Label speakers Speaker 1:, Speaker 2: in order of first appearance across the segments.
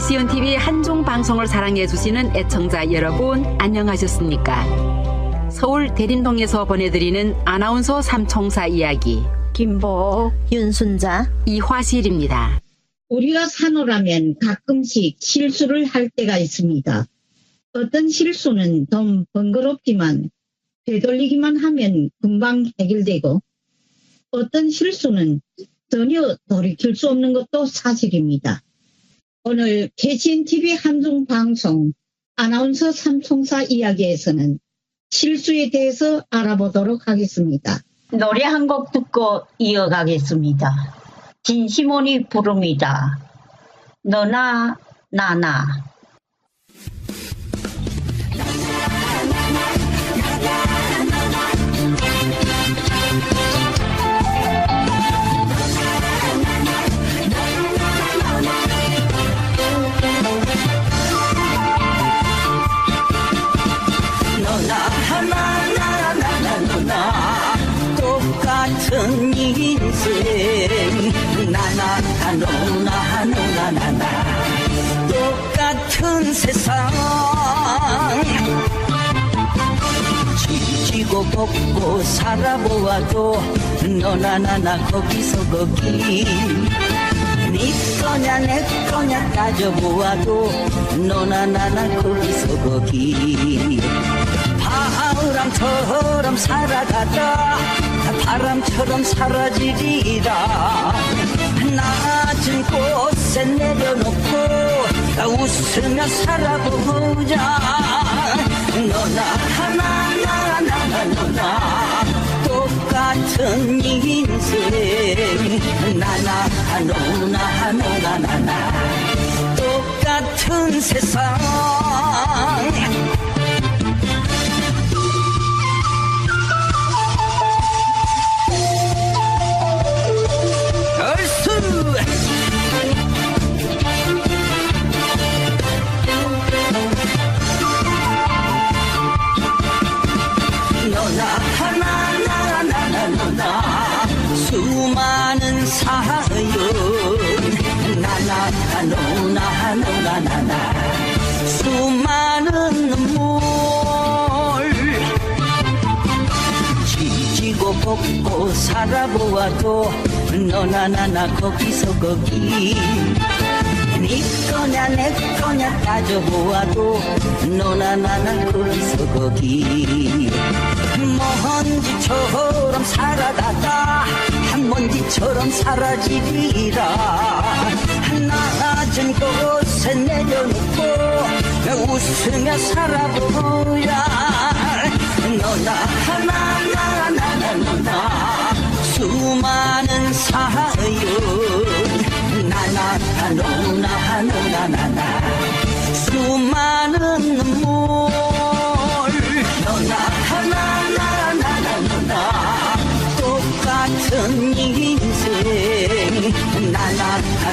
Speaker 1: CNTV 한중 방송을 사랑해주시는 애청자 여러분, 안녕하셨습니까? 서울 대림동에서 보내드리는 아나운서 삼총사 이야기.
Speaker 2: 김보,
Speaker 3: 윤순자,
Speaker 1: 이화실입니다.
Speaker 4: 우리가 사노라면 가끔씩 실수를 할 때가 있습니다. 어떤 실수는 좀 번거롭지만 되돌리기만 하면 금방 해결되고, 어떤 실수는 전혀 돌이킬 수 없는 것도 사실입니다. 오늘 KCNTV 한중방송 아나운서 삼총사 이야기에서는 실수에 대해서 알아보도록 하겠습니다.
Speaker 2: 노래 한 곡 듣고 이어가겠습니다. 진시몬이 부릅니다. 너나 나나.
Speaker 5: 똑같은 인생 나나 너나 너나 나나 똑같은 세상 지지고 볶고 살아보아도 너나 나나 거기서 거기 네 거냐 내 거냐 따져보아도 너나 나나 거기서 거기 바람처럼 살아가다 바람처럼 사라지리라 낮은 곳에 내려놓고 웃으며 살아보자 너나 나나 너나 똑같은 인생 나나 너나 너나 나나 똑같은 세상 수많은 사연 나나 너나 너나 나나 수많은 눈물 지지고 볶고 살아보아도 너나 나나 거기서 거기 네 거냐 내 거냐 따져보아도 너나 나나 거기서 거기 먼지처럼 살아가다 먼지처럼 사라지리라 낮은 곳에 내려놓고 웃으며 살아보자 너나 나나 너나 수많은 사연 나나 너나 너나 나나 수많은 눈물 너나 나나 너나 똑같은 인생 나나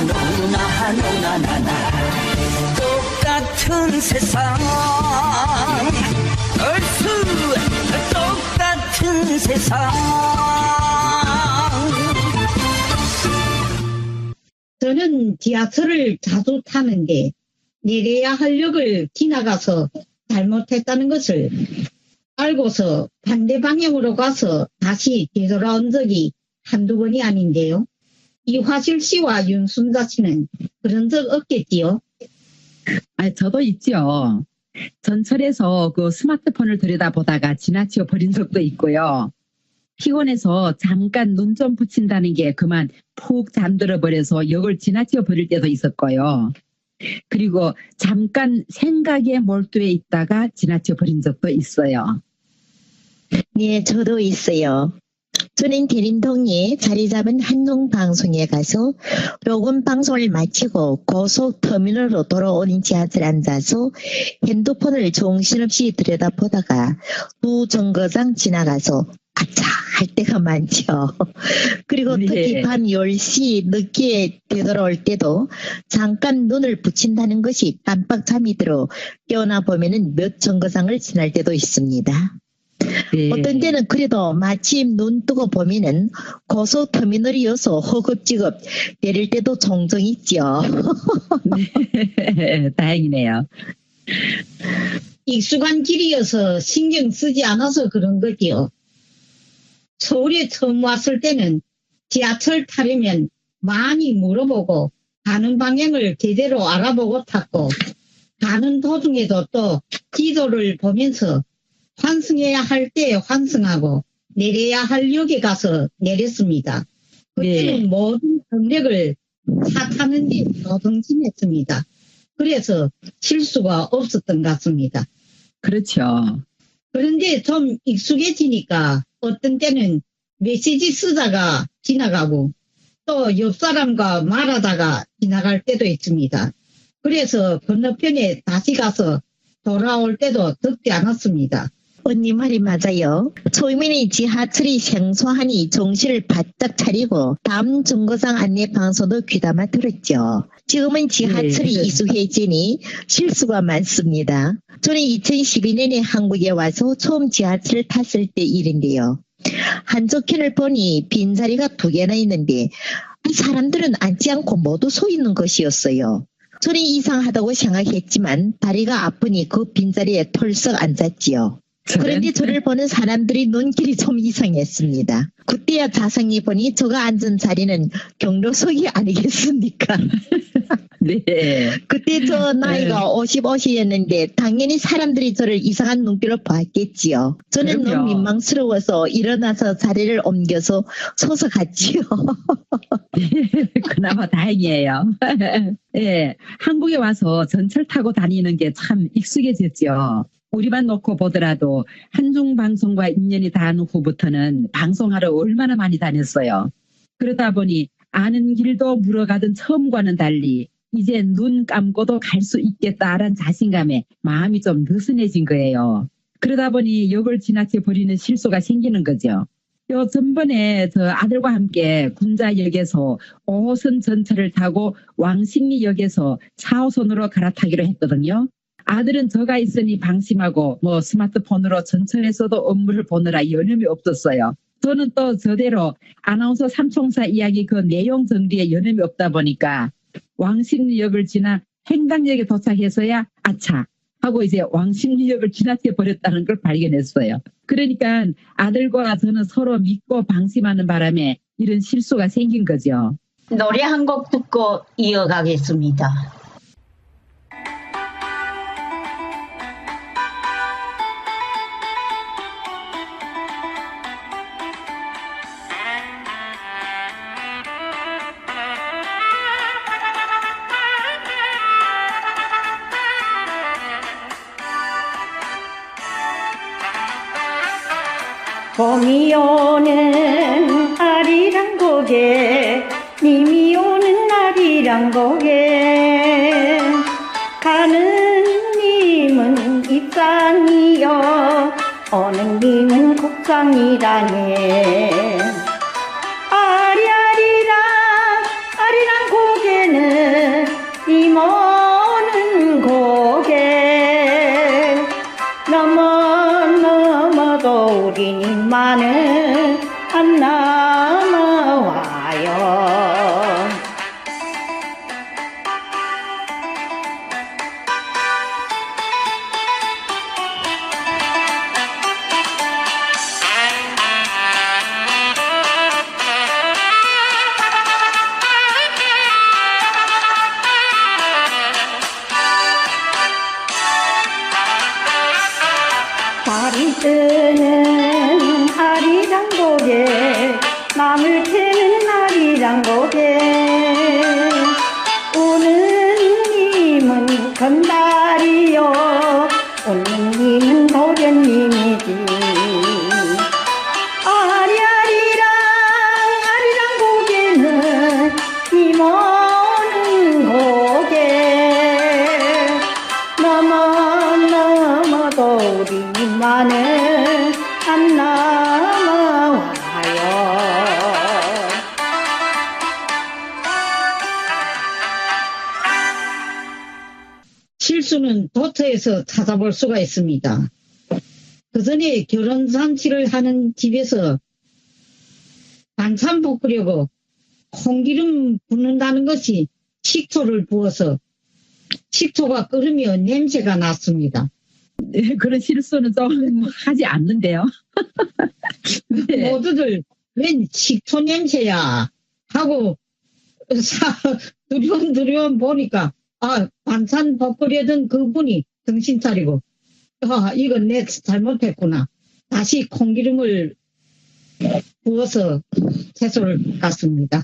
Speaker 5: 너나 너나 나나 똑같은 세상 얼쑤 똑같은 세상
Speaker 4: 저는 지하철을 자주 타는데 내려야 할 역을 지나가서 잘못했다는 것을 알고서 반대 방향으로 가서 다시 되돌아온 적이 한두 번이 아닌데요. 이화실 씨와 윤순자 씨는 그런 적 없겠지요?
Speaker 6: 저도 있죠. 전철에서 그 스마트폰을 들여다보다가 지나쳐 버린 적도 있고요. 피곤해서 잠깐 눈 좀 붙인다는 게 그만 푹 잠들어 버려서 역을 지나쳐 버릴 때도 있었고요. 그리고 잠깐 생각에 몰두해 있다가 지나쳐 버린 적도 있어요.
Speaker 3: 네, 저도 있어요. 저는 대림동에 자리 잡은 한중방송에 가서 녹음 방송을 마치고 고속터미널로 돌아오는 지하철에 앉아서 핸드폰을 정신없이 들여다보다가 두 정거장 지나가서 아차 할 때가 많죠. 그리고 특히 밤 10시 늦게 되돌아올 때도 잠깐 눈을 붙인다는 것이 깜빡 잠이 들어 깨어나 보면은 몇 정거장을 지날 때도 있습니다.
Speaker 6: 네.
Speaker 3: 어떤 때는 그래도 마침 눈 뜨고 보면은 고속터미널이어서 허겁지겁 내릴 때도 종종 있죠.
Speaker 6: 네. 다행이네요.
Speaker 4: 익숙한 길이어서 신경 쓰지 않아서 그런 거지요. 서울에 처음 왔을 때는 지하철 타려면 많이 물어보고 가는 방향을 제대로 알아보고 탔고 가는 도중에도 또 지도를 보면서 환승해야 할 때 환승하고 내려야 할 역에 가서 내렸습니다. 그때는
Speaker 6: 네.
Speaker 4: 모든 경력을 다 타는데 노동심했습니다. 그래서 실수가 없었던 것 같습니다.
Speaker 6: 그렇죠.
Speaker 4: 그런데 좀 익숙해지니까 어떤 때는 메시지 쓰다가 지나가고 또 옆 사람과 말하다가 지나갈 때도 있습니다. 그래서 건너편에 다시 가서 돌아올 때도 적지 않았습니다.
Speaker 3: 언니 말이 맞아요. 초이민이 지하철이 생소하니 정신을 바짝 차리고 다음 정거장 안내 방송도 귀담아 들었죠. 지금은 지하철이
Speaker 6: 네.
Speaker 3: 익숙해지니 실수가 많습니다. 저는 2012년에 한국에 와서 처음 지하철을 탔을 때 일인데요. 한쪽 편을 보니 빈자리가 2개나 있는데 사람들은 앉지 않고 모두 서 있는 것이었어요. 저는 이상하다고 생각했지만 다리가 아프니 그 빈자리에 털썩 앉았지요. 그런데 저를 보는 사람들이 눈길이 좀 이상했습니다. 그때야 자세히 보니 제가 앉은 자리는 경로석이 아니겠습니까?
Speaker 6: 네.
Speaker 3: 그때 저 나이가 50였는데 당연히 사람들이 저를 이상한 눈길로 봤겠지요. 저는
Speaker 6: 그럼요.
Speaker 3: 너무 민망스러워서 일어나서 자리를 옮겨서 서서 갔지요.
Speaker 6: 그나마 다행이에요. 예, 한국에 와서 전철 타고 다니는 게 참 익숙해졌죠. 우리만 놓고 보더라도 한중방송과 인연이 닿은 후부터는 방송하러 얼마나 많이 다녔어요. 그러다 보니 아는 길도 물어가던 처음과는 달리 이제 눈 감고도 갈 수 있겠다라는 자신감에 마음이 좀 느슨해진 거예요. 그러다 보니 역을 지나쳐 버리는 실수가 생기는 거죠. 요 전번에 저 아들과 함께 군자역에서 5호선 전철을 타고 왕십리역에서 4호선으로 갈아타기로 했거든요. 아들은 저가 있으니 방심하고 뭐 스마트폰으로 전철에서도 업무를 보느라 여념이 없었어요. 저는 또 저대로 아나운서 삼총사 이야기 그 내용 정리에 여념이 없다 보니까 왕십리역을 지나 행당역에 도착해서야 아차 하고 이제 왕십리역을 지나쳐 버렸다는 걸 발견했어요. 그러니까 아들과 저는 서로 믿고 방심하는 바람에 이런 실수가 생긴 거죠.
Speaker 2: 노래 한 곡 듣고 이어가겠습니다.
Speaker 7: 봄이 오는 아리랑 고개 님이 오는 아리랑 고개 가는 님은 입상이요 오는 님은 국상이라네 아리아리랑 아리랑 고개는 님 오는 고개 넘어도 우리 님만은 안 남아와요. 달이 뜨는 아리랑 고개 남을 캐는 아리랑 고개 우는 님은 건달이요 웃는 님은 도련님이지 아리아리랑 아리랑 고개는 님 오는 고개 넘어도 우리 님만은 안 남아와요.
Speaker 4: 실수는 도처에서 찾아볼 수가 있습니다. 그 전에 결혼 잔치를 하는 집에서 반찬 볶으려고 콩기름 붓는다는 것이 식초를 부어서 식초가 끓으면 냄새가 났습니다.
Speaker 6: 그런 실수는 좀 하지 않는데요. 네.
Speaker 4: 모두들 웬 식초 냄새야 하고 두려움 보니까 반찬 볶으려던 그분이 정신 차리고 이건 내 잘못했구나. 다시 콩기름을 부어서 채소를 깠습니다.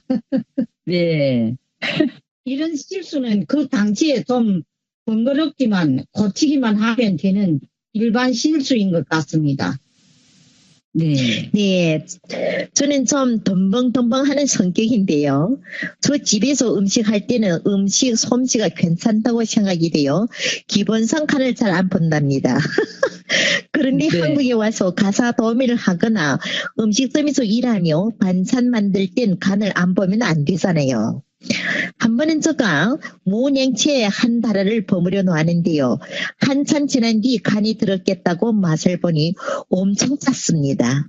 Speaker 6: 네.
Speaker 4: 이런 실수는 그 당시에 좀 번거롭지만 고치기만 하면 되는 일반 실수인 것 같습니다.
Speaker 6: 네.
Speaker 3: 네, 저는 좀 덤벙덤벙하는 성격인데요. 저 집에서 음식할 때는 음식 솜씨가 괜찮다고 생각이 돼요. 기본상 간을 잘 안 본답니다. 그런데
Speaker 6: 네.
Speaker 3: 한국에 와서 가사 도우미를 하거나 음식점에서 일하며 반찬 만들 땐 간을 안 보면 안 되잖아요. 한 번은 제가 무냉채에 한 달아를 버무려 놓았는데요. 한참 지난 뒤 간이 들었겠다고 맛을 보니 엄청 짰습니다.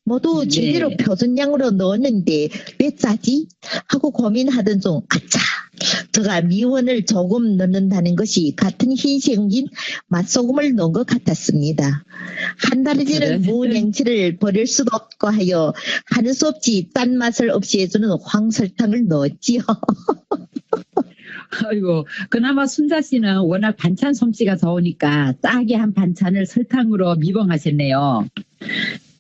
Speaker 3: 모두
Speaker 6: 네.
Speaker 3: 제대로 표준량으로 넣었는데 왜 짜지? 하고 고민하던 중 아차! 제가 미원을 조금 넣는다는 것이 같은 희생인 맛소금을 넣은 것 같았습니다. 한 달이지는
Speaker 6: 그래?
Speaker 3: 무냉채를 버릴 수도 없고 하여 하는 수 없이 짠맛을 없이 해주는 황설탕을 넣었지요.
Speaker 6: 아이고, 그나마 순자 씨는 워낙 반찬 솜씨가 좋으니까 짜게 한 반찬을 설탕으로 미봉하셨네요.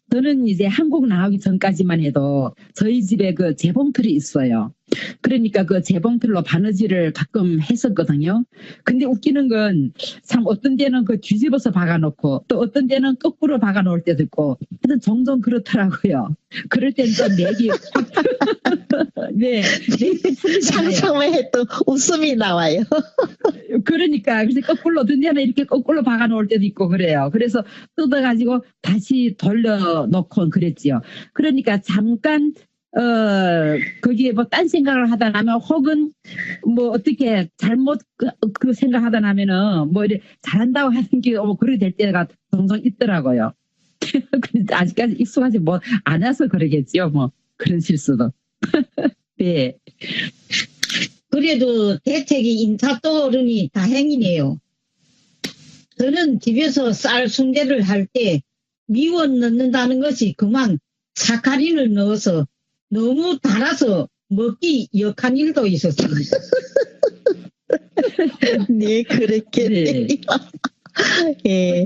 Speaker 6: 저는 이제 한국 나오기 전까지만 해도 저희 집에 그 재봉틀이 있어요. 그러니까 그 재봉틀로 바느질을 가끔 했었거든요. 근데 웃기는 건 참 어떤 데는 그 뒤집어서 박아놓고 또 어떤 데는 거꾸로 박아놓을 때도 있고 하여튼 종종 그렇더라고요. 그럴 땐 좀 맥이 네, 맥이 틀리잖아요.
Speaker 3: 상상만 해도 웃음이 나와요.
Speaker 6: 그러니까 그래서 거꾸로 어떤 데는 이렇게 거꾸로 박아놓을 때도 있고 그래요. 그래서 뜯어가지고 다시 돌려놓고 그랬지요. 그러니까 잠깐 거기에 뭐 딴 생각을 하다 나면 혹은 뭐 어떻게 잘못 그 생각하다 나면은 뭐 이래 잘한다고 하는 게 그렇게 될 때가 종종 있더라고요. 근데 아직까지 익숙하지 뭐 안 와서 그러겠지요. 뭐 그런 실수도. 네.
Speaker 4: 그래도 대책이 인차 떠오르니 다행이네요. 저는 집에서 쌀 순대를 할 때 미원 넣는다는 것이 그만 사카린을 넣어서 너무 달아서 먹기 역한 일도 있었습니다.
Speaker 3: 네, 그렇게.
Speaker 6: 네.
Speaker 3: 예.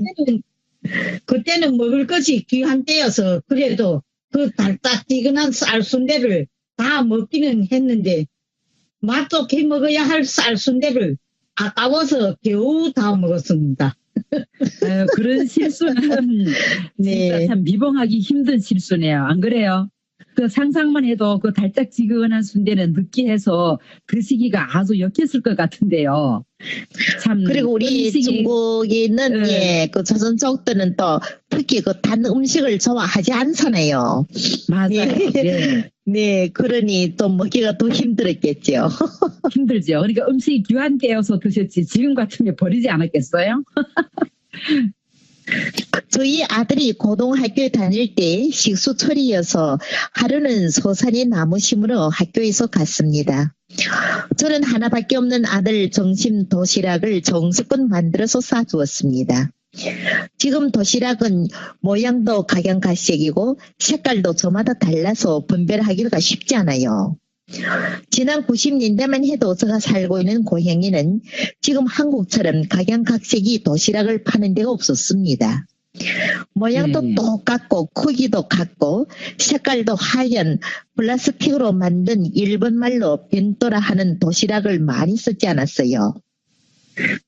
Speaker 4: 그때는 먹을 것이 귀한 때여서 그래도 그 달짝지근한 쌀순대를 다 먹기는 했는데 맛 좋게 먹어야 할 쌀순대를 아까워서 겨우 다 먹었습니다.
Speaker 6: 그런 실수는
Speaker 3: 네.
Speaker 6: 진짜 참 미봉하기 힘든 실수네요. 안 그래요? 그 상상만 해도 그 달짝지근한 순대는 느끼해서 드시기가 아주 역했을 것 같은데요. 참
Speaker 3: 그리고 우리
Speaker 6: 음식이-
Speaker 3: 중국에는
Speaker 6: 네.
Speaker 3: 예, 그 조선 쪽들은 또 특히 그 단 음식을 좋아하지 않잖아요.
Speaker 6: 맞아요.
Speaker 3: 네.
Speaker 6: 네.
Speaker 3: 네, 그러니 또 먹기가 더 힘들었겠죠.
Speaker 6: 힘들죠. 그러니까 음식이 귀한 때여서 드셨지 지금 같으면 버리지 않았겠어요?
Speaker 3: 저희 아들이 고등학교에 다닐 때 식수철이어서 하루는 서산에 나무 심으러 학교에서 갔습니다. 저는 하나밖에 없는 아들 점심 도시락을 정성껏 만들어서 싸주었습니다. 지금 도시락은 모양도 각양각색이고 색깔도 저마다 달라서 분별하기가 쉽지 않아요. 지난 90년대만 해도 제가 살고 있는 고향에는 지금 한국처럼 각양각색이 도시락을 파는 데가 없었습니다. 모양도 똑같고 크기도 같고 색깔도 하얀 플라스틱으로 만든 일본말로 벤또라 하는 도시락을 많이 쓰지 않았어요.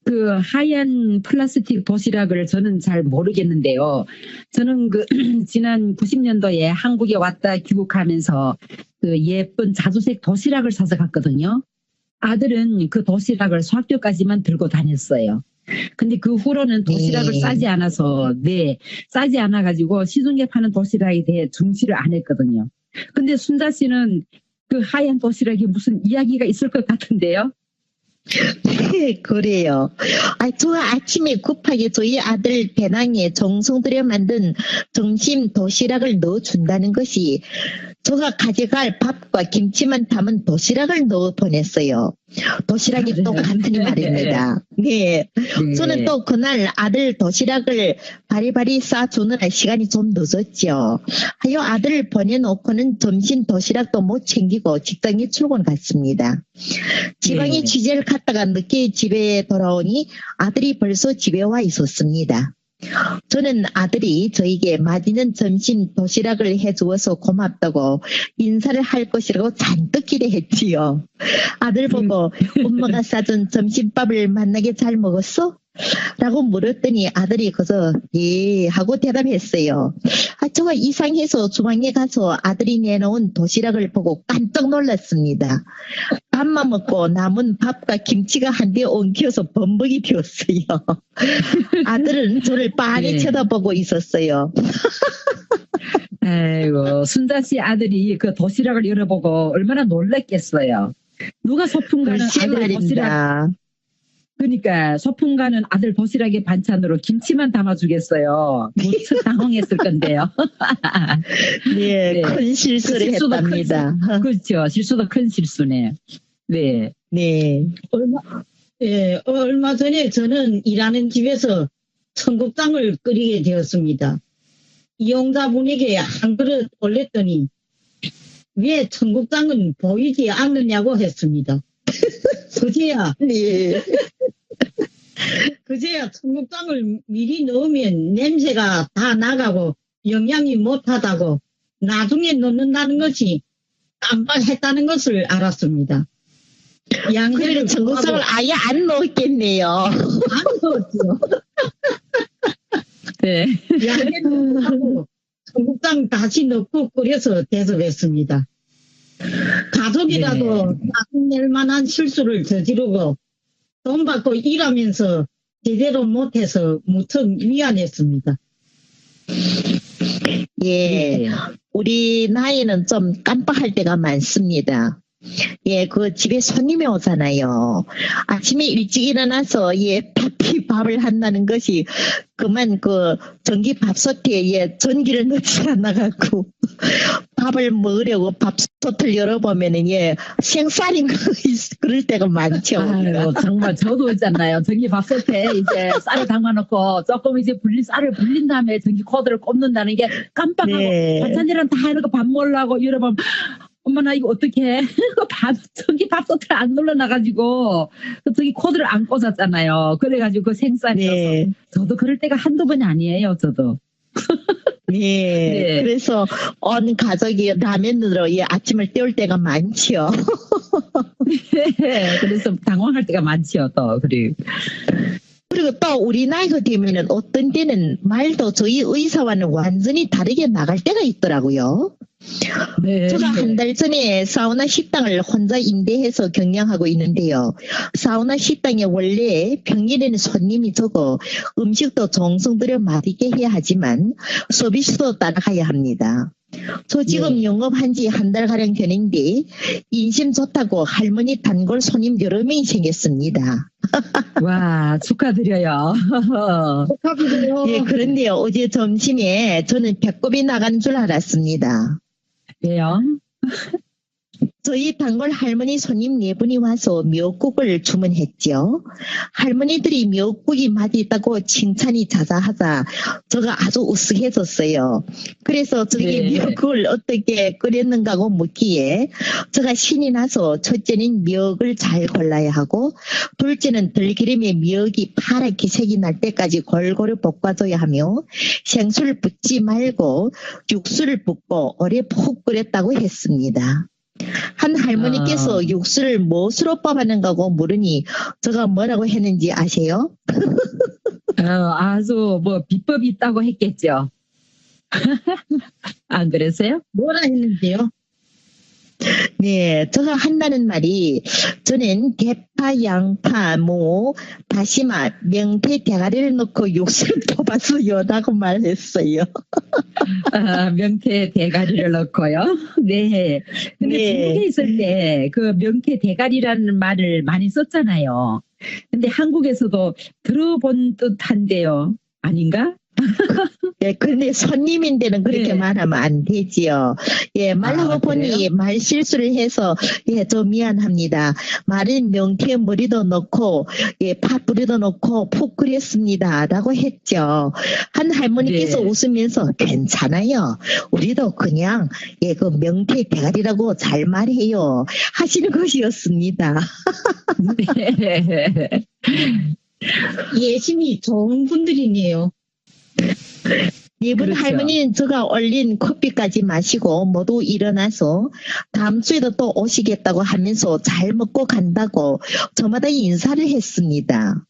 Speaker 6: 그 하얀 플라스틱 도시락을 저는 잘 모르겠는데요. 저는 그 지난 90년도에 한국에 왔다 귀국하면서 그 예쁜 자주색 도시락을 사서 갔거든요. 아들은 그 도시락을 수학교까지만 들고 다녔어요. 근데 그 후로는 도시락을
Speaker 3: 네.
Speaker 6: 싸지 않아서, 싸지 않아가지고 시중에 파는 도시락에 대해 중시를 안 했거든요. 근데 순자 씨는 그 하얀 도시락이 무슨 이야기가 있을 것 같은데요?
Speaker 3: 네, 그래요. 저 아침에 급하게 저희 아들 배낭에 정성 들여 만든 점심 도시락을 넣어준다는 것이 제가 가져갈 밥과 김치만 담은 도시락을 넣어 보냈어요. 도시락이 또 같으니 말입니다. 네. 저는 또 그날 아들 도시락을 바리바리 싸주느라 시간이 좀 늦었죠. 하여 아들을 보내놓고는 점심 도시락도 못 챙기고 직장에 출근 갔습니다. 지방에
Speaker 6: 네.
Speaker 3: 취재를 갔다가 늦게 집에 돌아오니 아들이 벌써 집에 와 있었습니다. 저는 아들이 저에게 맛있는 점심 도시락을 해주어서 고맙다고 인사를 할 것이라고 잔뜩 기대했지요. 아들 보고 엄마가 싸준 점심밥을 맛나게 잘 먹었어? 라고 물었더니 아들이 그저 예 하고 대답했어요. 제가 이상해서 주방에 가서 아들이 내놓은 도시락을 보고 깜짝 놀랐습니다. 밥만 먹고 남은 밥과 김치가 한데 엉켜서 범벅이 피었어요. 아들은 저를 빤히
Speaker 6: 네.
Speaker 3: 쳐다보고 있었어요.
Speaker 6: 아이고, 순자 씨 아들이 그 도시락을 열어보고 얼마나 놀랐겠어요. 누가 소풍 가는
Speaker 3: 글쎄
Speaker 6: 아들 도시락,
Speaker 3: 말입니다.
Speaker 6: 그러니까 소풍 가는 아들 도시락의 반찬으로 김치만 담아주겠어요. 무척 당황했을 건데요.
Speaker 3: 네,
Speaker 6: 네.
Speaker 3: 큰 실수를
Speaker 6: 그 실수도
Speaker 3: 했답니다.
Speaker 6: 그렇죠. 실수도 큰 실수네. 네.
Speaker 3: 네.
Speaker 4: 얼마 전에 저는 일하는 집에서 청국장을 끓이게 되었습니다. 이용자분에게 한 그릇 올렸더니 왜 청국장은 보이지 않느냐고 했습니다.
Speaker 3: 네.
Speaker 4: 그제야 청국장을 미리 넣으면 냄새가 다 나가고 영양이 못하다고 나중에 넣는다는 것이 깜빡했다는 것을 알았습니다. 양배를
Speaker 3: 그래도 청국장을 아예 안 넣었겠네요.
Speaker 4: 안 넣었죠.
Speaker 6: 네.
Speaker 4: 양배를 하고 청국장 다시 넣고 끓여서 대접했습니다. 가족이라도 짜증낼 만한 실수를 저지르고 돈 받고 일하면서 제대로 못해서 무척 미안했습니다.
Speaker 3: 예.
Speaker 6: 네.
Speaker 3: 우리 나이는 좀 깜빡할 때가 많습니다. 예, 그 집에 손님이 오잖아요. 아침에 일찍 일어나서 예, 바삐 밥을 한다는 것이 그만 그 전기 밥솥에 예, 전기를 넣지 않아갖고 밥을 먹으려고 밥솥을 열어보면은 예, 생쌀인 거 그럴 때가 많죠.
Speaker 6: 아유, 정말 저도 있잖아요. 전기 밥솥에 이제 쌀을 담아놓고 조금 이제 쌀을 불린 다음에 전기 코드를 꼽는다는 게 깜빡하고
Speaker 3: 네.
Speaker 6: 반찬이랑 다 해놓고 밥 먹으려고 여러분 엄마 나 이거 어떡해. 전기 밥솥을 안 눌러놔가지고 전기 코드를 안 꽂았잖아요. 그래가지고 그 생쌀이어서
Speaker 3: 네.
Speaker 6: 저도 그럴 때가 한두 번이 아니에요. 저도.
Speaker 3: 예.
Speaker 6: 네.
Speaker 3: 그래서 온 가족이 라면으로 예, 아침을 때울 때가 많지요.
Speaker 6: 그래서 당황할 때가 많지요. 또 그리고
Speaker 3: 그리고 또 우리 나이가 되면은 어떤 때는 말도 저희 의사와는 완전히 다르게 나갈 때가 있더라고요.
Speaker 6: 네.
Speaker 3: 제가 한 달 전에 사우나 식당을 혼자 임대해서 경영하고 있는데요. 사우나 식당에 원래 평일에는 손님이 적어 음식도 정성 들여 맛있게 해야 하지만 서비스도 따라가야 합니다. 저 지금 영업한 지 한 달 가량 되는데 인심 좋다고 할머니 단골 손님 여러 명이 생겼습니다.
Speaker 6: 와 축하드려요.
Speaker 4: 축하드려요.
Speaker 3: 예, 그런데요. 어제 점심에 저는 배꼽이 나간 줄 알았습니다.
Speaker 6: 왜요?
Speaker 3: 저희 단골 할머니 손님 4분이 와서 미역국을 주문했죠. 할머니들이 미역국이 맛있다고 칭찬이 자자하자 제가 아주 우스해졌어요. 그래서 저에게
Speaker 6: 네.
Speaker 3: 미역국을 어떻게 끓였는가 하고 묻기에 제가 신이 나서 첫째는 미역을 잘 골라야 하고 둘째는 들기름에 미역이 파랗게 색이 날 때까지 골고루 볶아줘야 하며 생수를 붓지 말고 육수를 붓고 오래 푹 끓였다고 했습니다. 한 할머니께서 육수를 무엇으로 뽑아낸다고 물으니 제가 뭐라고 했는지 아세요?
Speaker 6: 아주 뭐 비법이 있다고 했겠죠. 안 그랬어요?
Speaker 4: 뭐라 했는데요?
Speaker 3: 네, 제가 한다는 말이 저는 대파, 양파, 무, 다시마, 명태, 대가리를 넣고 육수를 뽑았어요라고 말했어요.
Speaker 6: 아, 명태 대가리를 넣고요. 네. 근데
Speaker 3: 네.
Speaker 6: 중국에 있을 때 그 명태 대가리라는 말을 많이 썼잖아요. 근데 한국에서도 들어본 듯한데요. 아닌가?
Speaker 3: 네, 근데 손님인데는 그렇게
Speaker 6: 네.
Speaker 3: 말하면 안 되지요. 예, 말하고 보니
Speaker 6: 그래요?
Speaker 3: 말 실수를 해서 예, 좀 미안합니다. 말은 명태 머리도 넣고 예, 팥뿌리도 넣고 푹 끓였습니다라고 했죠. 한 할머니께서
Speaker 6: 네.
Speaker 3: 웃으면서 괜찮아요. 우리도 그냥 예, 그 명태 대가리라고 잘 말해요. 하시는 것이었습니다.
Speaker 6: 네.
Speaker 4: 예심이 좋은 분들이네요.
Speaker 3: 이분
Speaker 6: 그렇죠.
Speaker 3: 할머니는 제가 얼린 커피까지 마시고 모두 일어나서 다음 주에도 또 오시겠다고 하면서 잘 먹고 간다고 저마다 인사를 했습니다.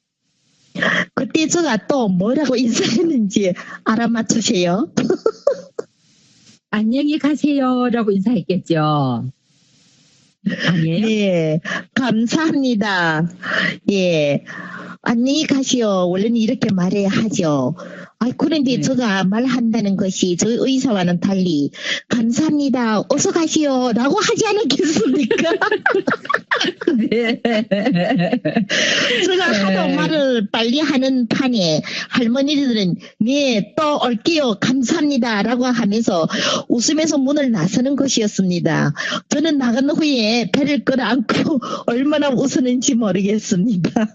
Speaker 3: 그때 제가 또 뭐라고 인사했는지 알아맞히세요?
Speaker 6: 안녕히 가세요라고 인사했겠죠. 아니에요?
Speaker 3: 네, 감사합니다. 예, 안녕히 가시오. 원래는 이렇게 말해야 하죠. 아, 그런데
Speaker 6: 네.
Speaker 3: 제가 말한다는 것이 저희 의사와는 달리 감사합니다. 어서 가시오. 라고 하지 않았겠습니까?
Speaker 6: 네.
Speaker 3: 제가 하도
Speaker 6: 네.
Speaker 3: 말을 빨리 하는 판에 할머니들은 네, 또 올게요. 감사합니다. 라고 하면서 웃으면서 문을 나서는 것이었습니다. 저는 나간 후에 배를 끌어안고 얼마나 웃었는지 모르겠습니다.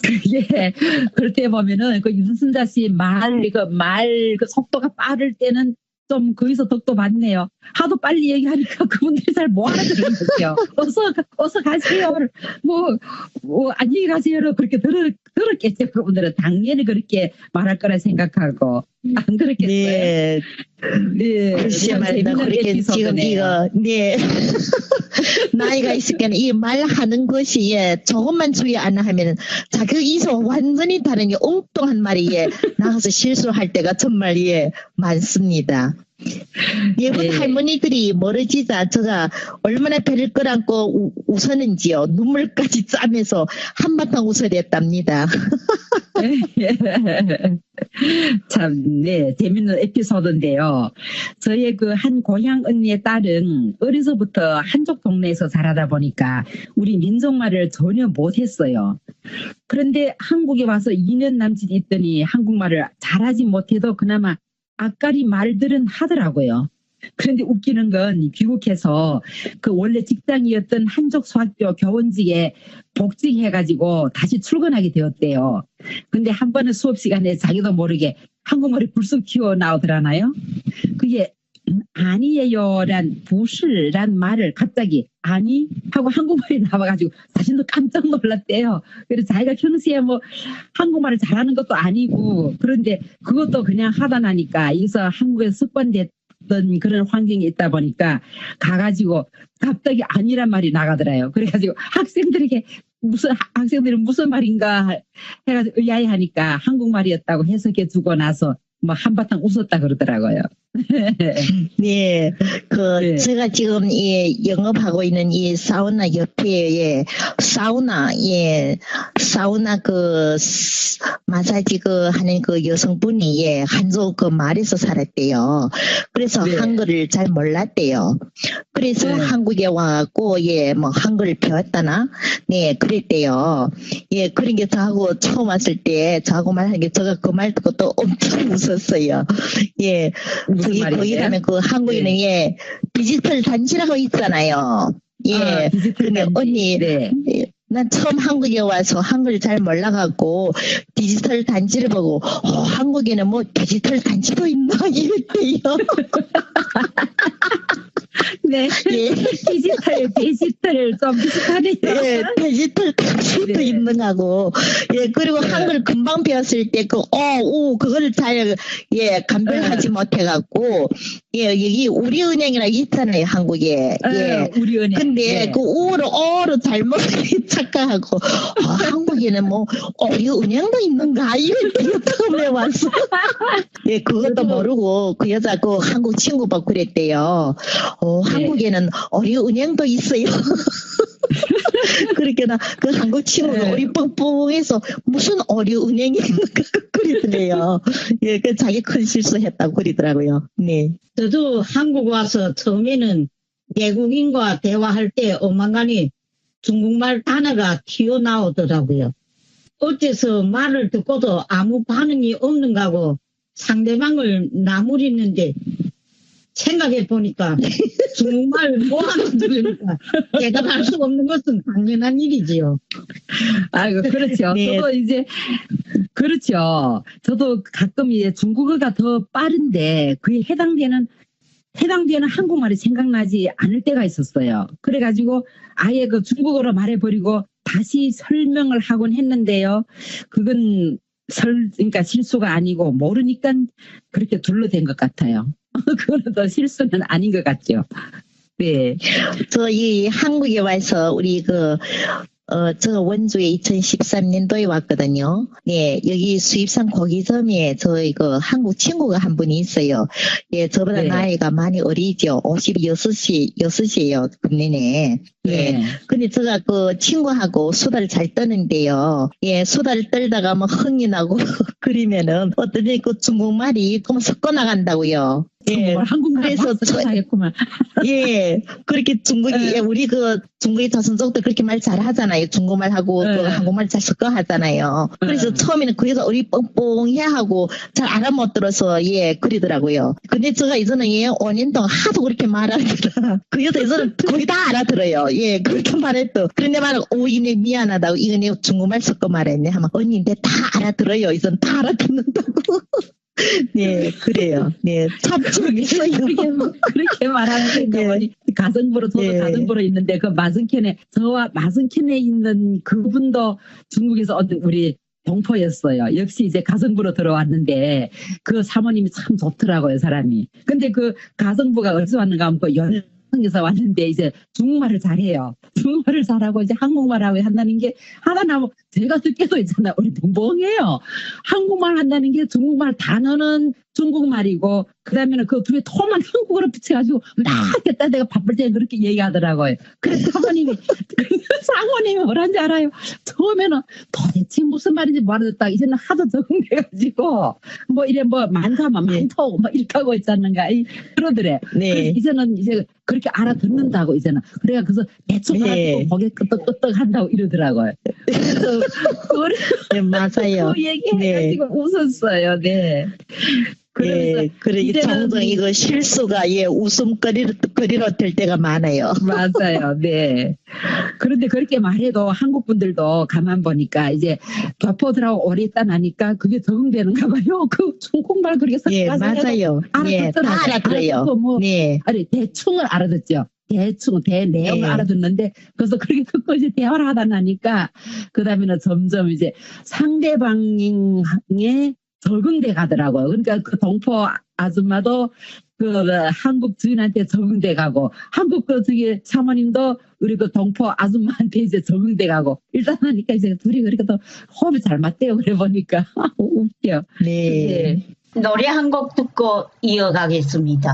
Speaker 6: 그게 그럴 때 보면은 그 윤순자 씨 그 속도가 빠를 때는 좀 거기서 덕도 많네요. 하도 빨리 얘기하니까 그분들이 잘 못 알아들은 거죠. 어서 가세요. 뭐 안녕히 가세요로 그렇게 들었겠죠. 그분들은 당연히 그렇게 말할 거라 생각하고 안 그렇겠어요?
Speaker 3: 네.
Speaker 6: 네.
Speaker 3: 글쎄
Speaker 6: 참
Speaker 3: 말이다.
Speaker 6: 재밌는
Speaker 3: 그렇게 지금
Speaker 6: 에피소드네요.
Speaker 3: 이거, 네. 나이가 있으니까 이 말하는 것이, 예, 조금만 주의 안 하면 자격이서 완전히 다른 엉뚱한 말이, 예, 나가서 실수할 때가 정말, 예, 많습니다. 예쁜
Speaker 6: 네.
Speaker 3: 할머니들이 멀어지자 제가 얼마나 배를 끌안고 웃었는지요. 눈물까지 짜면서 한바탕 웃어댔답니다.
Speaker 6: 참, 네, 재밌는 에피소드인데요. 저의 그 한 고향 언니의 딸은 어려서부터 한족 동네에서 자라다 보니까 우리 민족말을 전혀 못했어요. 그런데 한국에 와서 2년 남짓 있더니 한국말을 잘하지 못해도 그나마 앞가리 말들은 하더라고요. 그런데 웃기는 건 귀국해서 그 원래 직장이었던 한족 소학교 교원직에 복직해가지고 다시 출근하게 되었대요. 근데 한 번은 수업 시간에 자기도 모르게 한국말이 불쑥 튀어나오더라나요? 그게 아니에요란 부실란 말을 갑자기 아니 하고 한국말이 나와가지고 자신도 깜짝 놀랐대요. 그래서 자기가 평소에 뭐 한국말을 잘하는 것도 아니고 그런데 그것도 그냥 하다 나니까 여기서 한국에서 습관됐던 그런 환경이 있다 보니까 가가지고 갑자기 아니란 말이 나가더라요. 그래가지고 학생들은 무슨 말인가 해가지고 의아해하니까 한국말이었다고 해석해 주고 나서 뭐 한바탕 웃었다 그러더라고요.
Speaker 3: 네,
Speaker 6: 네.
Speaker 3: 제가 지금 영업하고 있는 이 사우나 옆에 사우나 마사지 하는 여성분이 한족 말에서 살았대요. 그래서
Speaker 6: 네.
Speaker 3: 한글을 잘 몰랐대요. 그래서
Speaker 6: 네.
Speaker 3: 한국에 와갖고 뭐 한글을 배웠다나 네 그랬대요. 그런 게 저하고 처음 왔을 때 저하고 말하는 게 제가 그 말 듣고 또 엄청 웃었어요.
Speaker 6: 무슨
Speaker 3: 거기
Speaker 6: 말인데요?
Speaker 3: 가면 한국에는 디지털 단지라고 있잖아요.
Speaker 6: 디지털
Speaker 3: 근데
Speaker 6: 단지.
Speaker 3: 언니
Speaker 6: 네.
Speaker 3: 난 처음 한국에 와서 한글 잘 몰라갖고 디지털 단지를 보고 한국에는 뭐 디지털 단지도 있나 이랬대요.
Speaker 6: 네.
Speaker 3: 예.
Speaker 6: 디지털 좀 비슷하네요.
Speaker 3: 디지털 단지도
Speaker 6: 네.
Speaker 3: 있는 하고 그리고 한글 금방 배웠을 때 그거를 잘 감별하지 못해갖고 여기 우리은행이라고 있잖아요 한국에.
Speaker 6: 우리은행.
Speaker 3: 근데
Speaker 6: 네.
Speaker 3: 그 어로 잘못 착각하고 한국에는 뭐 우리 은행도 있는가 이랬대요 처음에 와서. 그것도 모르고 그 여자 한국 친구 봐 그랬대요. 한국에는 어리은행도 있어요. 그러니까 그 한국 친구가
Speaker 6: 네.
Speaker 3: 우리 뻥뻥해서 무슨 어리은행이 있는가 그러더래요. 예, 그 자기 큰 실수했다고 그러더라고요. 네.
Speaker 4: 저도 한국 와서 처음에는 외국인과 대화할 때 어만간히 중국말 단어가 튀어나오더라고요. 어째서 말을 듣고도 아무 반응이 없는가 하고 상대방을 나무리는데 생각해 보니까 중국말 뭐하는 들으니까 대답할 수 없는 것은 당연한 일이지요.
Speaker 6: 아이고, 그렇죠.
Speaker 3: 네.
Speaker 6: 저도 이제, 그렇죠. 저도 가끔 이제 중국어가 더 빠른데 그에 해당되는 한국말이 생각나지 않을 때가 있었어요. 그래가지고 아예 그 중국어로 말해버리고 다시 설명을 하곤 했는데요. 그건 그러니까 실수가 아니고 모르니까 그렇게 둘러댄 것 같아요. 그거는 더 실수는 아닌 것 같죠. 네.
Speaker 3: 저희 한국에 와서 우리 저 원주에 2013년도에 왔거든요. 네, 여기 수입산 고기점에 저희 한국 친구가 한 분이 있어요. 예, 저보다
Speaker 6: 네.
Speaker 3: 나이가 많이 어리죠. 56이에요, 금년에. 예.
Speaker 6: 네.
Speaker 3: 근데 제가 그 친구하고 수다를 잘 떠는데요. 예, 수다를 떨다가 뭐 흥이 나고 그러면은 어떤 그 중국말이 좀 섞어 나간다고요. 예.
Speaker 6: 정말 한국말
Speaker 3: 그래서
Speaker 6: 하겠구만.
Speaker 3: 예, 그렇게
Speaker 6: 네.
Speaker 3: 우리 중국의 자손족들 그렇게 말 잘 하잖아요. 중국말하고
Speaker 6: 네.
Speaker 3: 한국말 잘 섞어 하잖아요. 그래서
Speaker 6: 네.
Speaker 3: 처음에는 거기서 우리 뻥뻥해 하고 잘 알아못 들어서, 예, 그러더라고요. 근데 제가 이제는 5년 동안 하도 그렇게 말하더라. 그래서 이제는 거의 다 알아들어요. 예, 그렇게 말했더. 그런데 말은, 이네 미안하다고, 이네 중국말 섞어 말했네. 하면, 언니, 내 다 알아들어요. 이제는 다 알아듣는다고. 네, 그래요. 네, 참 재밌어요.
Speaker 6: 그렇게 말하는 게 보니 가정부로 저도
Speaker 3: 네.
Speaker 6: 가정부로 있는데 그 저와 마승캔에 있는 그분도 중국에서 우리 동포였어요. 역시 이제 가정부로 들어왔는데 그 사모님이 참 좋더라고요, 사람이. 근데 그 가정부가 어디서 왔는가 하면 그 연상에서 왔는데 이제 중국말을 잘해요. 중국말을 잘하고 이제 한국말하고 한다는 게 하다 나면 제가 듣기도 있잖아요. 우리 벙벙해요. 한국말 한다는 게 중국말 단어는 중국말이고 그다음에는 그 둘이 토만 한국어로 붙여가지고 막 했다 내가 바쁠 때 그렇게 얘기하더라고요. 그래서 사모님이 뭐라는지 알아요. 처음에는 도대체 무슨 말인지 모르겠다. 이제는 하도 적응돼가지고 뭐 이래 뭐 많다면 많다고 뭐 이렇게 하고 있잖는가 그러더래.
Speaker 3: 네.
Speaker 6: 그래서 이제는 이제 그렇게 알아듣는다고 이제는 그래서 대충
Speaker 3: 네.
Speaker 6: 알아듣고 고개 끄덕끄덕 한다고 이러더라고요. 그래서
Speaker 3: 네, 맞아요.
Speaker 6: 그 얘기해가지고 웃었어요. 네. 그러면서
Speaker 3: 예, 그래,
Speaker 6: 이제는
Speaker 3: 종종 이거 실수가, 예, 웃음거리로 될 때가 많아요.
Speaker 6: 맞아요. 네. 그런데 그렇게 말해도 한국 분들도 가만 보니까 이제 교포들하고 오래 있다 나니까 그게 적응되는가 봐요. 그 중국말 그렇게
Speaker 3: 예,
Speaker 6: 섞어서
Speaker 3: 맞아요. 예, 다 알아들어요.
Speaker 6: 알아듣고 뭐
Speaker 3: 네.
Speaker 6: 아니 대충을 알아듣죠. 대충 내용을
Speaker 3: 네.
Speaker 6: 알아듣는데 그래서 그렇게 듣고 이제 대화를 하다 나니까 그다음에는 점점 이제 상대방의 적응돼 가더라고요. 그러니까 그 동포 아줌마도 그 한국 주인한테 적응돼 가고 한국 그 저기 사모님도 우리 그 동포 아줌마한테 이제 적응돼 가고 일단 하니까 이제 둘이 그렇게 또 호흡이 잘 맞대요. 그래 보니까 웃겨.
Speaker 3: 네.
Speaker 6: 네.
Speaker 2: 노래 한 곡 듣고 이어가겠습니다.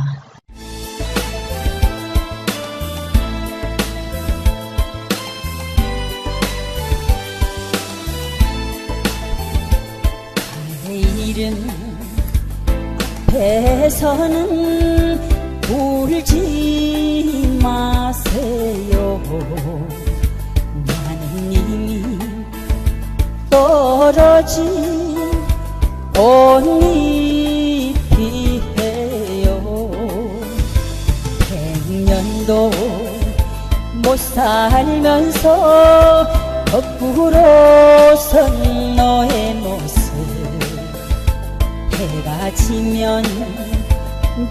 Speaker 5: 내일은 앞에서는 울지 마세요. 나는 이미 떨어진 꽃잎이에요. 100년도 못 살면서 거꾸로 선 너의 모습 해가 지면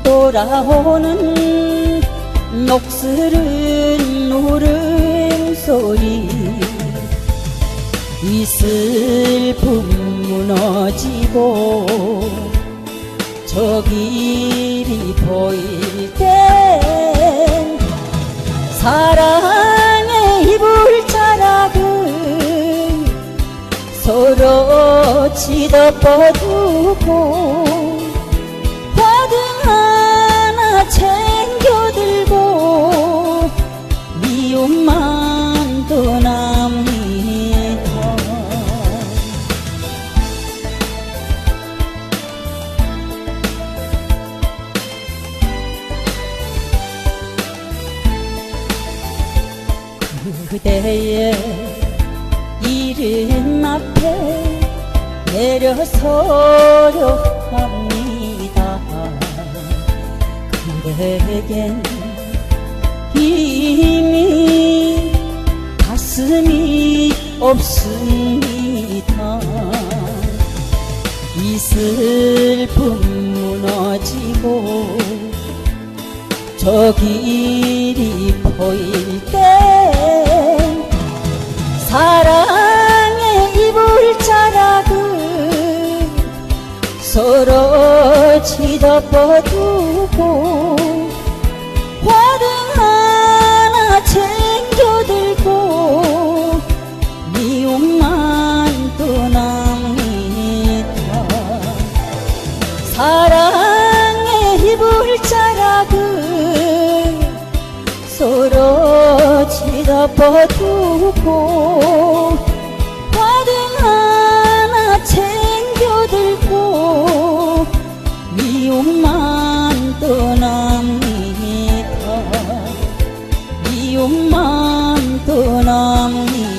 Speaker 5: 돌아오는 녹슬은 울음소리 이 슬픔 무너지고 저 길이 보일 땐 사랑의 이불자락을 서로 치덮어두고 화등 하나 챙겨들고 그대의 이름 앞에 내려서려 합니다. 그대겐 이미 가슴이 없습니다. 이 슬픔 무너지고 저 길이 보일 때 사랑의 이불자락을 서로 지덮어두고 화등 하나 챙겨들고 미움만 떠납니다. 사랑의 이불자락을 서로 지덮어두고 화등 하나 챙겨들고 미움만 떠납니다. 미움만 떠납니다.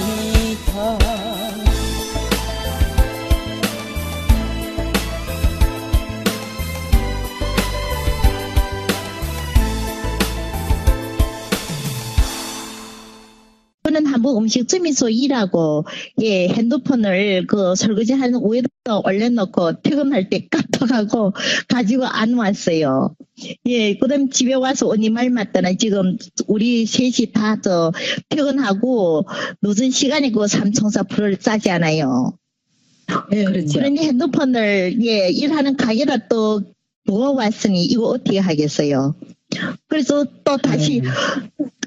Speaker 3: 저는 한번 음식점에서 일하고 예 핸드폰을 그 설거지하는 위에다 올려놓고 퇴근할 때 깜빡하고 가지고 안 왔어요. 예, 그다음 집에 와서 언니 말 맞다나 지금 우리 셋이 다 저 퇴근하고 늦은 시간에 그 삼총사 불을 짜지 않아요.
Speaker 6: 네, 그렇죠.
Speaker 3: 그러니 핸드폰을 예 일하는 가게다 또 두고 왔으니 이거 어떻게 하겠어요. 그래서 또 다시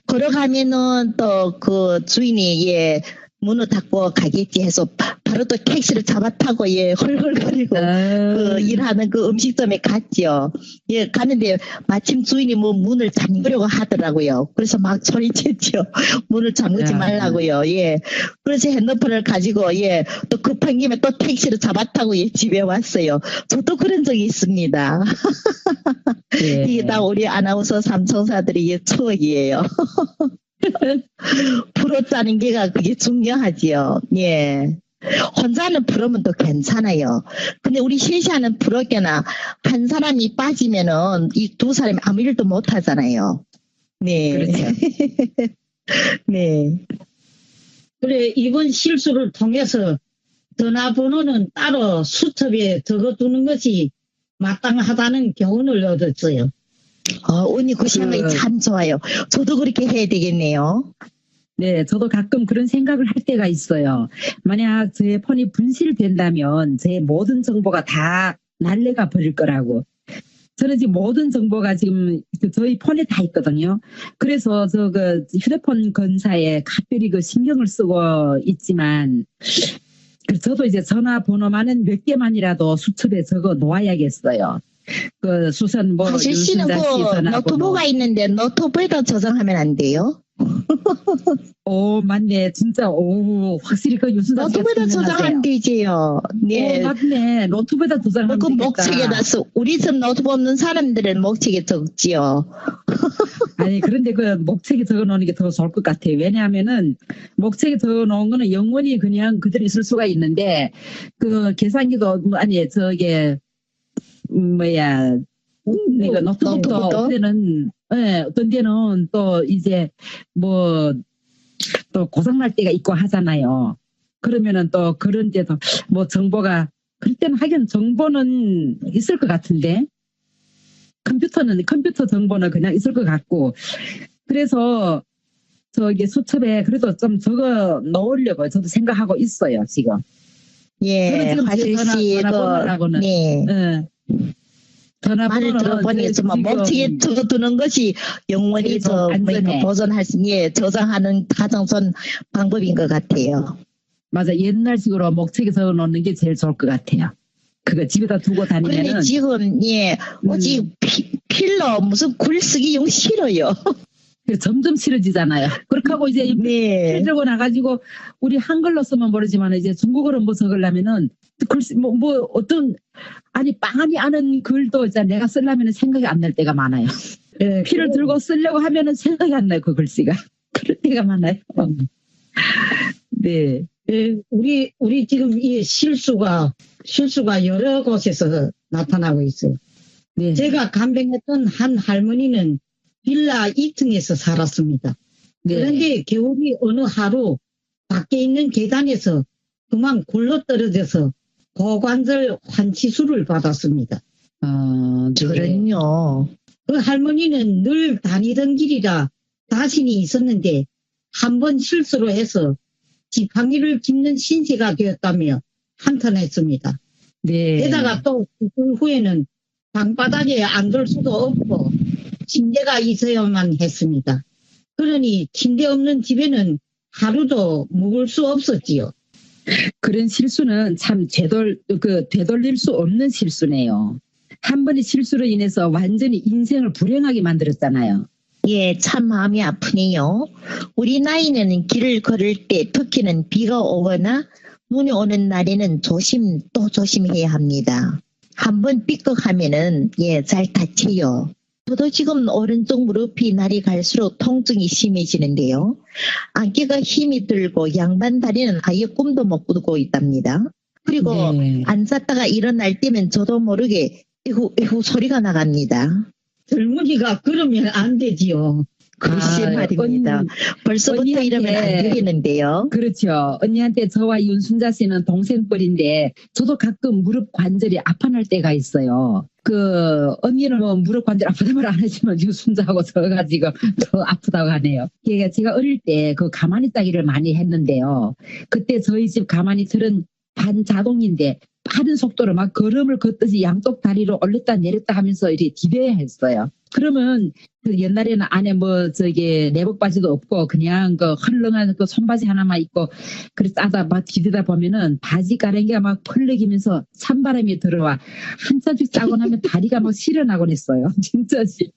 Speaker 3: 걸어가면은 또 그 주인이 예 문을 닫고 가겠지 해서 바로 또 택시를 잡아 타고 예 헐헐거리고 그 일하는 그 음식점에 갔죠. 예 가는데 마침 주인이 뭐 문을 잠그려고 하더라고요. 그래서 막 소리쳤죠. 문을 잠그지 말라고요. 예 그래서 핸드폰을 가지고 예 또 급한 김에 또 택시를 잡아 타고 예 집에 왔어요. 저도 그런 적이 있습니다.
Speaker 6: 예.
Speaker 3: 이게 다 우리 아나운서 삼총사들의 예 추억이에요. 프로 짜는 게가 그게 중요하지요. 예. 혼자는 프로면 또 괜찮아요. 근데 우리 셋이 하는 프로게나 한 사람이 빠지면은 이 두 사람이 아무 일도 못 하잖아요. 네.
Speaker 6: 그렇죠.
Speaker 3: 네.
Speaker 4: 그래, 이번 실수를 통해서 전화번호는 따로 수첩에 적어두는 것이 마땅하다는 교훈을 얻었어요.
Speaker 3: 언니 그 생각이 참 좋아요. 저도 그렇게 해야 되겠네요.
Speaker 6: 네, 저도 가끔 그런 생각을 할 때가 있어요. 만약 제 폰이 분실된다면 제 모든 정보가 다 날래가 버릴 거라고. 저는 지금 모든 정보가 지금 저희 폰에 다 있거든요. 그래서 저 그 휴대폰 건사에 각별히 그 신경을 쓰고 있지만 저도 이제 전화번호만은 몇 개만이라도 수첩에 적어 놓아야겠어요. 그 수선 뭐
Speaker 3: 사실 씨는 그 노트북이 있는데 노트북에다 저장하면 안 돼요?
Speaker 6: 오 맞네 진짜 오 확실히 그 유순자
Speaker 3: 노트북에다 저장하면 되지요. 네.
Speaker 6: 오 맞네 노트북에다 저장하면
Speaker 3: 그
Speaker 6: 되겠다.
Speaker 3: 목책에다 우리 집 노트북 없는 사람들은 목책에 적지요.
Speaker 6: 아니 그런데 그 목책에 적어놓는 게 더 좋을 것 같아요. 왜냐하면은 목책에 적어놓은 거는 영원히 그냥 그대로 있을 수가 있는데 그 계산기도 아니 저게 뭐야 이거 노트북도 어떤 데는 예, 어떤 데는 또 이제 뭐 또 고장날 때가 있고 하잖아요. 그러면은 또 그런 데도 뭐 정보가 그럴 때는 하긴 정보는 있을 것 같은데 컴퓨터 정보는 그냥 있을 것 같고 그래서 저기 수첩에 그래도 좀 적어 놓으려고 저도 생각하고 있어요 지금.
Speaker 3: 예, 화실 씨
Speaker 6: 전화번호라고는
Speaker 3: 네.
Speaker 6: 전화번호는
Speaker 3: 말을 들어보니 정말 목책에 적어두는 것이 영원히 저 보존할 수 예, 저장하는 가장 좋은 방법인 것 같아요.
Speaker 6: 맞아 옛날식으로 목책에 적어놓는 게 제일 좋을 것 같아요. 그거 집에다 두고 다니면은.
Speaker 3: 그런데 지금 예, 오직 필러 무슨 글쓰기 용 싫어요.
Speaker 6: 점점 싫어지잖아요. 그렇게 하고 이제
Speaker 3: 네.
Speaker 6: 들고 나가지고 우리 한글로 쓰면 모르지만 이제 중국어로 뭐 적으려면은 글씨 뭐 어떤 아니 빤히 아는 글도 이제 내가 쓰려면은 생각이 안 날 때가 많아요. 네, 피를 들고 쓰려고 하면은 생각이 안 나요 그 글씨가. 그럴 때가 많아요. 네.
Speaker 4: 예, 우리 지금 이 실수가 여러 곳에서 나타나고 있어요.
Speaker 6: 네.
Speaker 4: 제가 간병했던 한 할머니는 빌라 2층에서 살았습니다.
Speaker 6: 네.
Speaker 4: 그런데 겨울이 어느 하루 밖에 있는 계단에서 그만 굴러 떨어져서 고관절 환치수를 받았습니다.
Speaker 6: 네.
Speaker 3: 저런요.
Speaker 4: 그 할머니는 늘 다니던 길이라 자신이 있었는데 한 번 실수로 해서 지팡이를 짚는 신세가 되었다며 한탄했습니다.
Speaker 6: 네.
Speaker 4: 게다가 또 그 후에는 방바닥에 앉을 수도 없고 침대가 있어야만 했습니다. 그러니 침대 없는 집에는 하루도 묵을 수 없었지요.
Speaker 6: 그런 실수는 참 되돌릴 수 없는 실수네요. 한 번의 실수로 인해서 완전히 인생을 불행하게 만들었잖아요.
Speaker 3: 예, 참 마음이 아프네요. 우리 나이는 길을 걸을 때 특히는 비가 오거나 눈이 오는 날에는 또 조심해야 합니다. 한번 삐걱하면은 잘 다쳐요. 저도 지금 오른쪽 무릎이 날이 갈수록 통증이 심해지는데요. 안개가 힘이 들고 양반 다리는 아예 꿈도 못 꾸고 있답니다. 그리고
Speaker 6: 네.
Speaker 3: 앉았다가 일어날 때면 저도 모르게 에후 소리가 나갑니다.
Speaker 4: 젊은이가 그러면 안 되지요.
Speaker 3: 글쎄 말입니다. 벌써부터 이러면 안 되겠는데요.
Speaker 6: 그렇죠. 언니한테 저와 윤순자 씨는 동생뻘인데 저도 가끔 무릎 관절이 아파날 때가 있어요. 언니는 뭐 무릎 관절 아프다 말 안 하지만 윤순자하고 저가 지금 더 아프다고 하네요. 그러니까 제가 어릴 때 가마니 따기를 많이 했는데요. 그때 저희 집 가마니틀은 반자동인데 빠른 속도로 막 걸음을 걷듯이 양쪽 다리로 올렸다 내렸다 하면서 이렇게 디뎌야 했어요. 그러면 옛날에는 안에 내복 바지도 없고 그냥 헐렁한 손바지 하나만 입고 그래서 싸다 막 디디다 보면은 바지 가랭이가 막 펄럭이면서 찬바람이 들어와 한참씩 싸고 나면 다리가 막 시려나곤 했어요. 진짜지.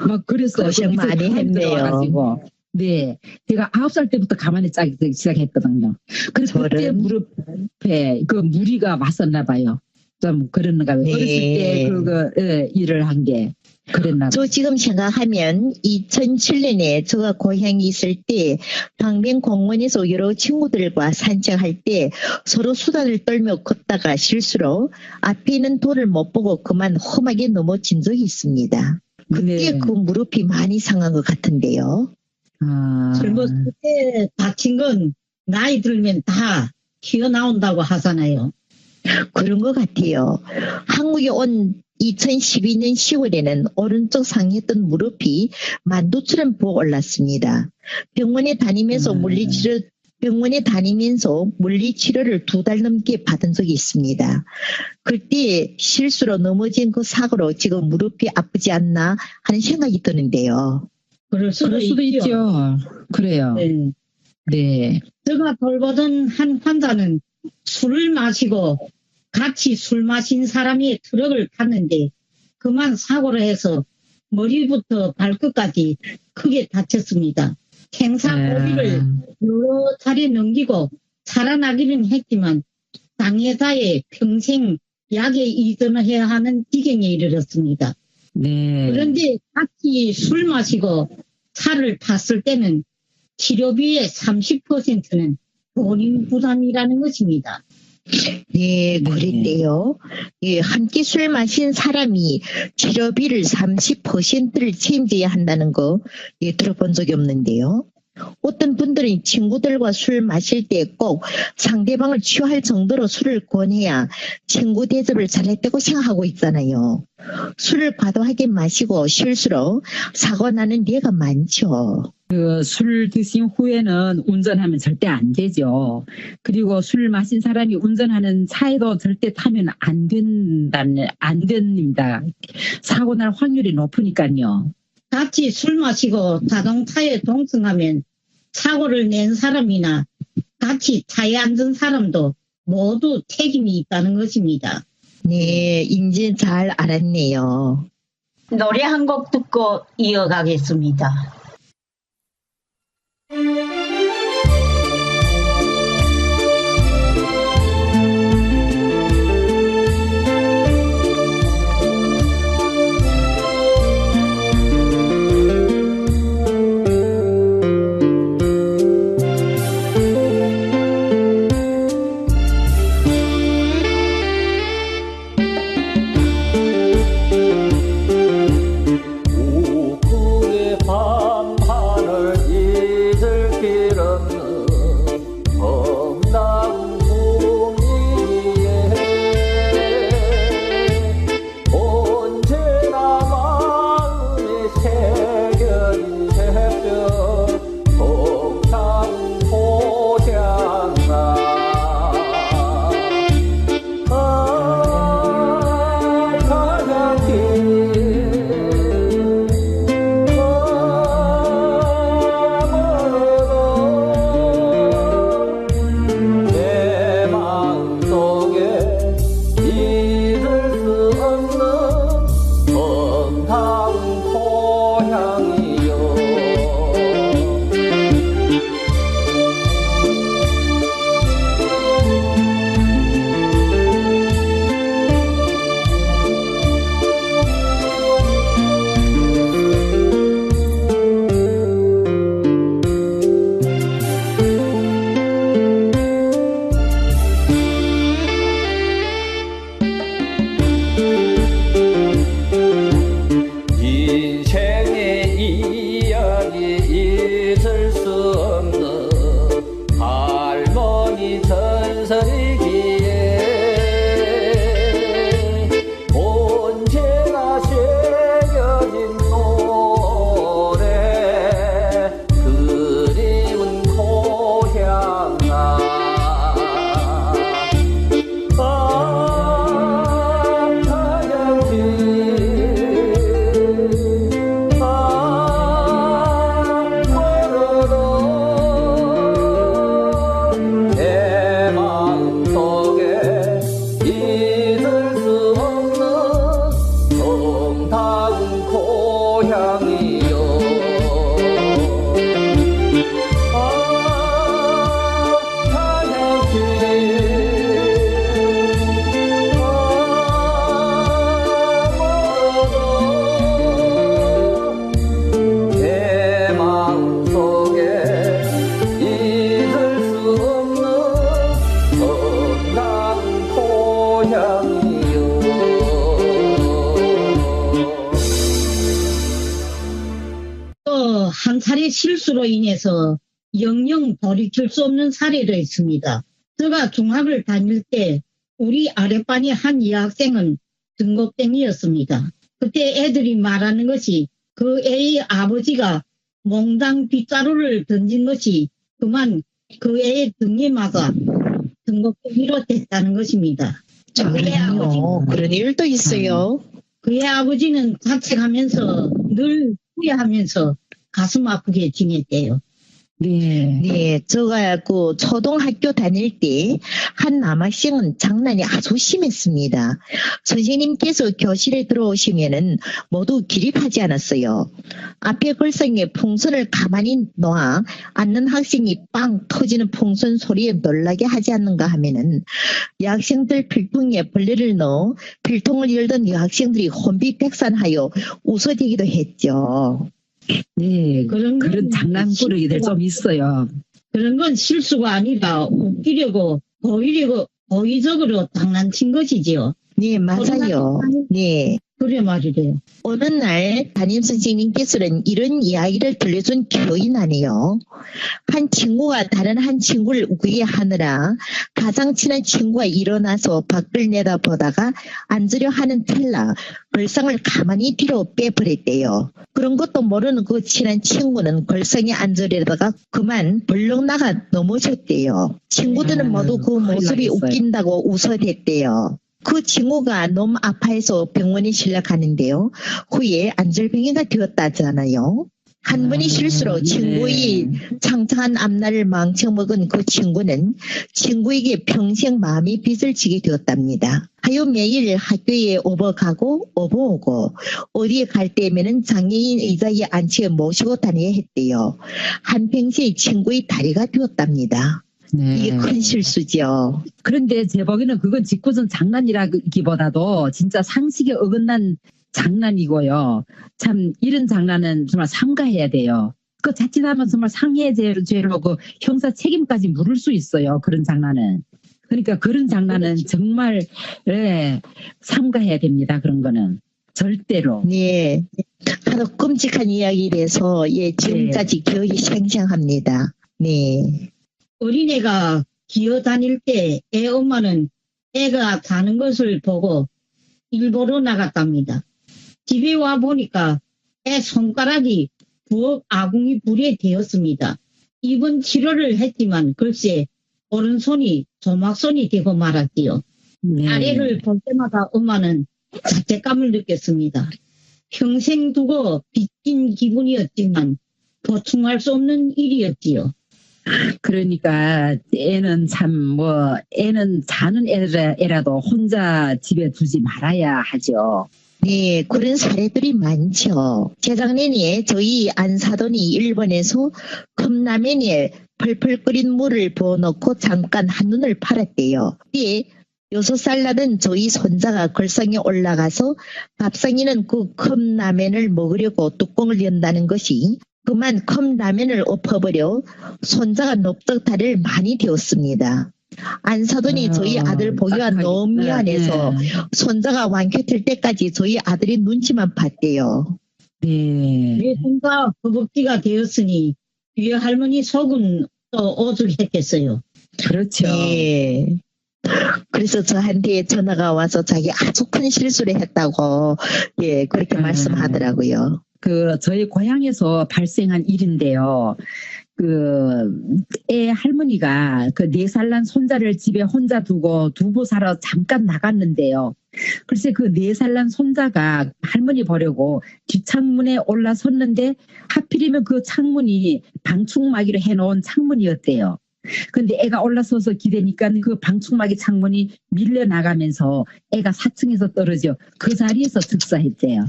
Speaker 6: 막 그랬어요.
Speaker 3: 고생 많이 했네요.
Speaker 6: 네, 제가 9살 때부터 가만히 짜기 시작했거든요. 그래서 그때 무릎에 무리가 왔었나 봐요. 좀 그랬는가 봐요.
Speaker 3: 네.
Speaker 6: 어렸을 때 일을 한 게 그랬나 봐요.
Speaker 3: 저 지금 생각하면 2007년에 제가 고향에 있을 때 강변공원에서 여러 친구들과 산책할 때 서로 수다를 떨며 걷다가 실수로 앞에 있는 돌을 못 보고 그만 험하게 넘어진 적이 있습니다. 그때
Speaker 6: 네.
Speaker 3: 그 무릎이 많이 상한 것 같은데요.
Speaker 4: 젊었을 때 다친 건 나이 들면 다 튀어나온다고 하잖아요.
Speaker 3: 그런 것 같아요. 한국에 온 2012년 10월에는 오른쪽 상했던 무릎이 만두처럼 부어올랐습니다. 병원에 다니면서 물리치료를 2달 넘게 받은 적이 있습니다. 그때 실수로 넘어진 그 사고로 지금 무릎이 아프지 않나 하는 생각이 드는데요.
Speaker 4: 그럴 수도
Speaker 6: 있죠. 그래요.
Speaker 4: 네.
Speaker 6: 네.
Speaker 4: 제가 돌보던 한 환자는 술을 마시고 같이 술 마신 사람이 트럭을 탔는데 그만 사고를 해서 머리부터 발끝까지 크게 다쳤습니다. 생사고비를 여러 차례 넘기고 살아나기는 했지만 장애사에 평생 약에 의존해야 하는 지경에 이르렀습니다.
Speaker 6: 네.
Speaker 4: 그런데 같이 술 마시고 차를 탔을 때는 치료비의 30%는 본인 부담이라는 것입니다.
Speaker 3: 네, 그랬대요. 예, 함께 술 마신 사람이 치료비를 30%를 책임져야 한다는 거 들어본 적이 없는데요. 어떤 분들은 친구들과 술 마실 때 꼭 상대방을 취할 정도로 술을 권해야 친구 대접을 잘했다고 생각하고 있잖아요. 술을 과도하게 마시고 실수로 사고 나는 예가 많죠.
Speaker 6: 술 드신 후에는 운전하면 절대 안 되죠. 그리고 술 마신 사람이 운전하는 차에도 절대 타면 안 됩니다. 사고 날 확률이 높으니까요.
Speaker 4: 같이 술 마시고 자동차에 동승하면 사고를 낸 사람이나 같이 차에 앉은 사람도 모두 책임이 있다는 것입니다.
Speaker 3: 네, 이제 잘 알았네요.
Speaker 2: 노래 한 곡 듣고 이어가겠습니다.
Speaker 8: 없는 할머니 전설이기에 언제나 새겨진 노래 그리운 고향아 내 마음속에 잊을 수 없는 정다운 고향이요 내 마음속에 잊을 수 없는 정다운 고향이요
Speaker 4: 또 한 차례 실수로 인해서 영영 돌이킬 수 없는 사례도 있습니다. 제가 중학을 다닐 때 우리 아랫반의 한 여학생은 등곡땡이였습니다. 그때 애들이 말하는 것이 그 애의 아버지가 몽당 빗자루를 던진 것이 그만 그 애의 등에 맞아 등곡땡이로 됐다는 것입니다. 그의
Speaker 3: 정말요. 그런 일도 있어요.
Speaker 4: 그의 아버지는 자책하면서 늘 후회하면서 가슴 아프게 지냈대요.
Speaker 6: 네.
Speaker 3: 네, 제가 그 초등학교 다닐 때 한 남학생은 장난이 아주 심했습니다. 선생님께서 교실에 들어오시면은 모두 기립하지 않았어요. 앞에 글썽이에 풍선을 가만히 놓아 앉는 학생이 빵 터지는 풍선 소리에 놀라게 하지 않는가 하면은 여학생들 필통에 벌레를 넣어 필통을 열던 여학생들이 혼비백산하여 웃어대기도 했죠.
Speaker 6: 네.
Speaker 4: 그런
Speaker 6: 장난꾸러기들 좀 있어요.
Speaker 4: 그런 건 실수가 아니라 웃기려고 고의적으로 장난친 것이지요.
Speaker 3: 네, 맞아요. 네.
Speaker 4: 그래 말이래요.
Speaker 3: 어느 날 담임 선생님께서는 이런 이야기를 들려준 기억이 나네요. 한 친구가 다른 한 친구를 웃기게 하느라 가장 친한 친구가 일어나서 밖을 내다보다가 앉으려 하는 찰나 걸상을 가만히 뒤로 빼버렸대요. 그런 것도 모르는 그 친한 친구는 걸상에 앉으려다가 그만 벌렁 나가 넘어졌대요. 친구들은 모두 그 모습이 웃긴다고 웃어댔대요. 그 친구가 너무 아파해서 병원에 실려가는데요. 후에 안절병이가 되었다잖아요. 한 번의 실수로 친구의 창창한 앞날을 망쳐먹은 그 친구는 친구에게 평생 마음의 빚을 지게 되었답니다. 하여 매일 학교에 오버가고 오버오고 어디에 갈 때면은 장애인 의자에 앉혀 모시고 다녀야 했대요. 한평생 친구의 다리가 되었답니다.
Speaker 6: 네.
Speaker 3: 이게 큰 실수죠.
Speaker 6: 그런데 제 보기에는 그건 짓궂은 장난이라기보다도 진짜 상식에 어긋난 장난이고요. 참 이런 장난은 정말 삼가해야 돼요. 그 자칫하면 정말 상해죄로 그 형사 책임까지 물을 수 있어요. 그런 장난은. 그러니까 그런 장난은 정말 삼가해야 됩니다. 그런 거는 절대로.
Speaker 3: 네. 하도 끔찍한 이야기라서 지금까지 기억이 생생합니다. 네.
Speaker 4: 어린애가 기어다닐 때 애 엄마는 애가 자는 것을 보고 일보러 나갔답니다. 집에 와 보니까 애 손가락이 부엌 아궁이 불에 되었습니다. 입원 치료를 했지만 글쎄 오른손이 조막손이 되고 말았지요.
Speaker 6: 네.
Speaker 4: 아래를 볼 때마다 엄마는 자책감을 느꼈습니다. 평생 두고 빚진 기분이었지만 보충할 수 없는 일이었지요.
Speaker 6: 그러니까 애는 애는 자는 애라도 혼자 집에 두지 말아야 하죠.
Speaker 3: 네, 그런 사례들이 많죠. 재작년에 저희 안사돈이 일본에서 컵라면에 펄펄 끓인 물을 부어놓고 잠깐 한눈을 팔았대요. 이에 6살 나던 저희 손자가 걸상에 올라가서 밥상이는 그 컵라면을 먹으려고 뚜껑을 연다는 것이 그만 컵라면을 엎어버려 손자가 넙떡다리를 많이 되었습니다. 안사돈이 저희 아들 보기가 너무 미안해서 손자가 완쾌될 때까지 저희 아들이 눈치만 봤대요.
Speaker 6: 네.
Speaker 4: 내 손자 허벅지가 되었으니 외할머니 속은 또 오죽했겠어요.
Speaker 6: 그렇죠.
Speaker 3: 네. 그래서 저한테 전화가 와서 자기 아주 큰 실수를 했다고 예 그렇게 말씀하더라고요.
Speaker 6: 저희 고향에서 발생한 일인데요. 애 할머니가 4살 난 손자를 집에 혼자 두고 두부 사러 잠깐 나갔는데요. 글쎄 4살 난 손자가 할머니 보려고 뒷창문에 올라섰는데 하필이면 그 창문이 방충막이로 해놓은 창문이었대요. 근데 애가 올라서서 기대니까 그 방충막이 창문이 밀려나가면서 애가 4층에서 떨어져 그 자리에서 즉사했대요.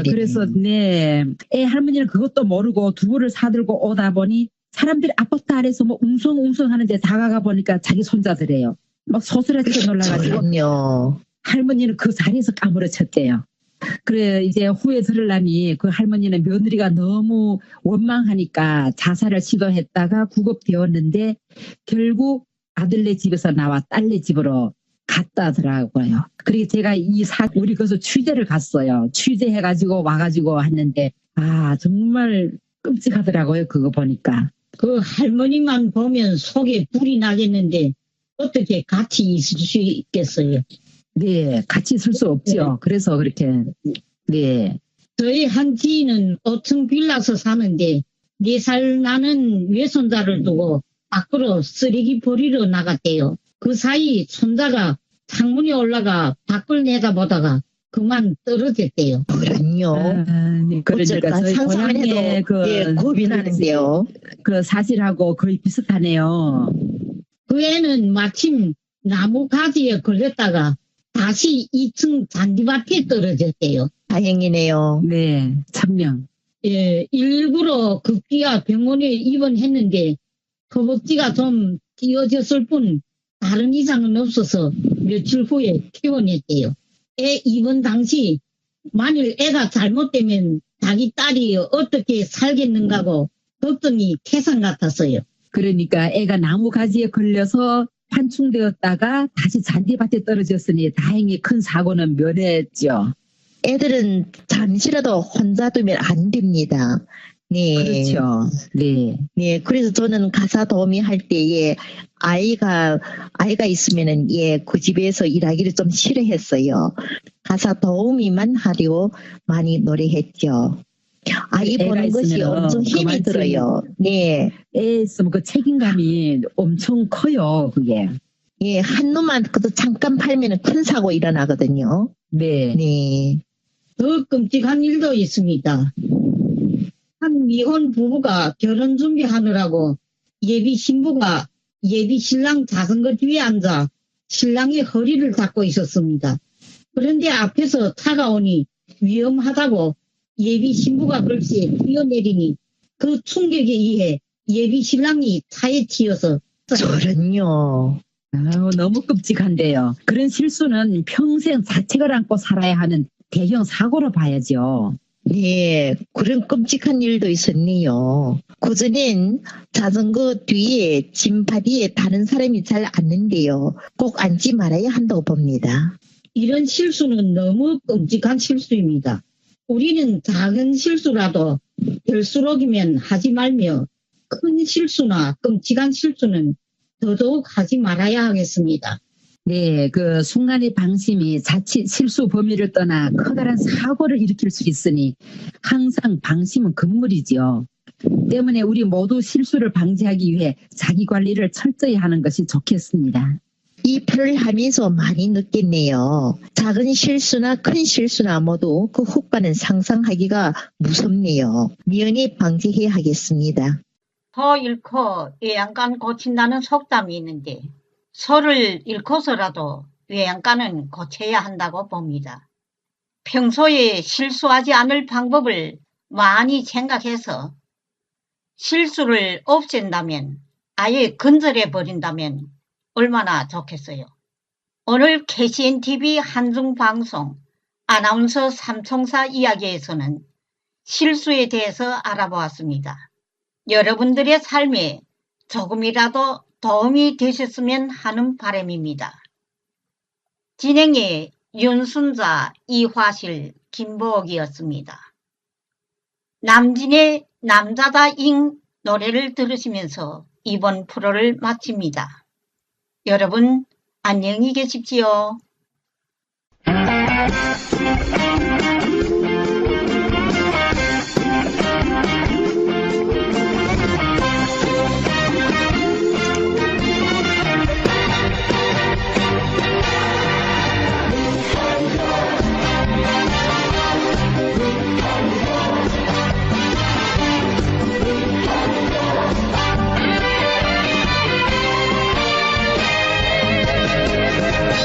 Speaker 6: 그래서 네, 애 할머니는 그것도 모르고 두부를 사들고 오다 보니 사람들이 아파트 아래서 뭐 웅성웅성 하는데 다가가 보니까 자기 손자들이에요. 막 소스라쳐 놀라가지고
Speaker 3: 그럼요.
Speaker 6: 할머니는 그 자리에서 까무러쳤대요. 그래 이제 후에 들으려니 그 할머니는 며느리가 너무 원망하니까 자살을 시도했다가 구급되었는데 결국 아들네 집에서 나와 딸네 집으로 갔다더라고요. 그리고 제가 우리 거기서 취재를 갔어요. 취재해가지고 와가지고 했는데 정말 끔찍하더라고요. 그거 보니까.
Speaker 4: 그 할머니만 보면 속에 불이 나겠는데 어떻게 같이 있을 수 있겠어요?
Speaker 6: 네, 같이 있을 수 없죠. 그래서 그렇게 네.
Speaker 4: 저희 한 지인은 5층 빌라서 사는데 4살 나는 외손자를 두고 밖으로 쓰레기 버리러 나갔대요. 그 사이 손자가 창문에 올라가 밖을 내다보다가 그만 떨어졌대요.
Speaker 3: 그럼요.
Speaker 6: 네, 그러니까 저희
Speaker 3: 상상만
Speaker 6: 고향에
Speaker 3: 해도 예, 겁이 나는데요.
Speaker 6: 그 사실하고 거의 비슷하네요.
Speaker 4: 그 애는 마침 나무 가지에 걸렸다가 다시 2층 잔디밭에 떨어졌대요.
Speaker 3: 다행이네요.
Speaker 6: 네, 천명.
Speaker 4: 예, 119로 급기야 병원에 입원했는데 허벅지가 좀 띄어졌을 뿐 다른 이상은 없어서 며칠 후에 퇴원했대요. 애 입원 당시 만일 애가 잘못되면 자기 딸이 어떻게 살겠는가고 걱정이 태산 같았어요.
Speaker 6: 그러니까 애가 나무 가지에 걸려서 판충되었다가 다시 잔디밭에 떨어졌으니 다행히 큰 사고는 면했죠.
Speaker 3: 애들은 잠시라도 혼자 두면 안 됩니다. 네.
Speaker 6: 그렇죠. 네.
Speaker 3: 네. 그래서 저는 가사 도우미 할 때에 아이가 있으면은 그 집에서 일하기를 좀 싫어했어요. 가사 도우미만 하려고 많이 노래했죠. 아이 보는 것이 엄청 힘이 들어요. 네.
Speaker 6: 애 있으면 그 책임감이 엄청 커요, 그게.
Speaker 3: 예, 한 놈만 그도 잠깐 팔면은 큰 사고 일어나거든요.
Speaker 6: 네.
Speaker 3: 네.
Speaker 4: 더 끔찍한 일도 있습니다. 한 미혼 부부가 결혼 준비하느라고 예비 신부가 예비 신랑 자전거 뒤에 앉아 신랑의 허리를 잡고 있었습니다. 그런데 앞에서 차가 오니 위험하다고 예비 신부가 글쎄 뛰어내리니 그 충격에 의해 예비 신랑이 차에 치여서
Speaker 3: 저런요.
Speaker 6: 너무 끔찍한데요. 그런 실수는 평생 자책을 안고 살아야 하는 대형 사고로 봐야죠.
Speaker 3: 네, 그런 끔찍한 일도 있었네요. 그전엔 자전거 뒤에 짐바디에 다른 사람이 잘 앉는데요. 꼭 앉지 말아야 한다고 봅니다.
Speaker 4: 이런 실수는 너무 끔찍한 실수입니다. 우리는 작은 실수라도 될수록이면 하지 말며 큰 실수나 끔찍한 실수는 더더욱 하지 말아야 하겠습니다.
Speaker 6: 네, 그 순간의 방심이 자칫 실수 범위를 떠나 커다란 사고를 일으킬 수 있으니 항상 방심은 금물이지요. 때문에 우리 모두 실수를 방지하기 위해 자기 관리를 철저히 하는 것이 좋겠습니다.
Speaker 3: 이 표를 하면서 많이 느꼈네요. 작은 실수나 큰 실수나 모두 그 후과는 상상하기가 무섭네요. 미연히 방지해야 하겠습니다.
Speaker 2: 소 잃고 외양간 고친다는 속담이 있는데 소를 잃고서라도 외양간은 고쳐야 한다고 봅니다. 평소에 실수하지 않을 방법을 많이 생각해서 실수를 없앤다면 아예 근절해 버린다면 얼마나 좋겠어요. 오늘 KCNTV 한중방송 아나운서 삼총사 이야기에서는 실수에 대해서 알아보았습니다. 여러분들의 삶에 조금이라도 도움이 되셨으면 하는 바람입니다. 진행의 윤순자, 이화실, 김보옥이었습니다. 남진의 남자다잉 노래를 들으시면서 이번 프로를 마칩니다. 여러분 안녕히 계십시오.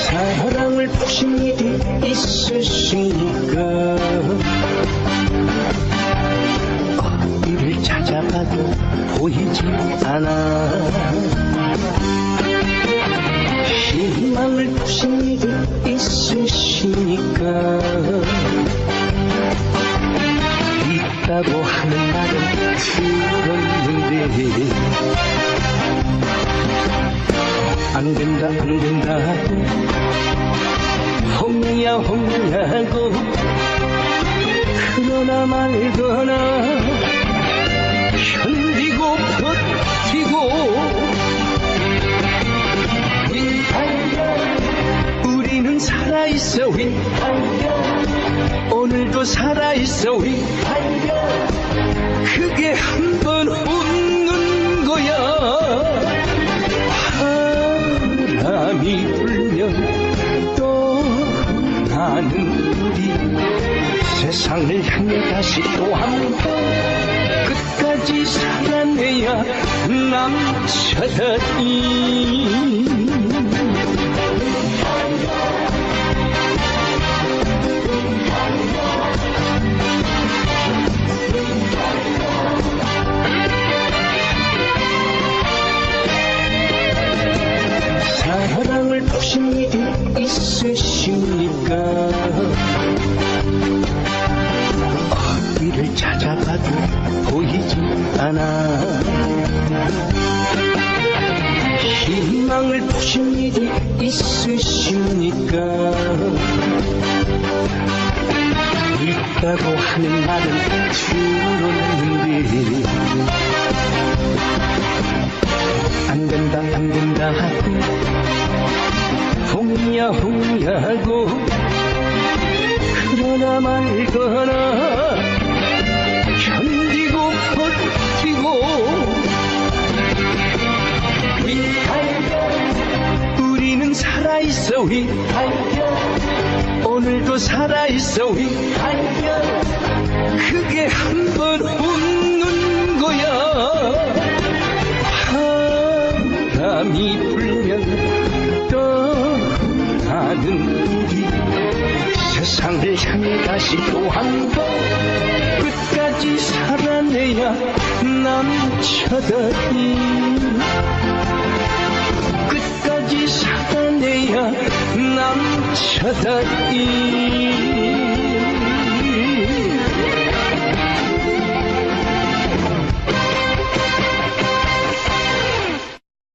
Speaker 9: 사랑을 보신 일이 있으시니까 어디를 찾아봐도 보이지 않아. 희망을 보신 일이 있으시니까 있다고 하는 말은 들었는데 안 된다 안 된다 하고 홍야 홍야고 그러나 말거나 견디고 버티고 우리는 살아있어 오늘도 살아있어 그게 한 번 웃는 거야. 바람이 불면 또 나는 우리 세상을 향해 다시 또 한 번 끝까지 살아내야 남자다니. 사랑을 보신 일이 있으십니까? 어디를 찾아봐도 보이지 않아. 희망을 보신 일이 있으십니까? 있다고 하는 말은 들었는데 안 된다 안 된다 하고 홍야 홍야고 그러나 말거나 견디고 버티고 우리는 살아있어 오늘도 살아있어 그게 한 번 웃는 거야. 바람이 불면 떠나는 우리 세상을 향해 다시 또 한 번 끝까지 살아내야 남자다니. 끝까지 살아내야 남자다니.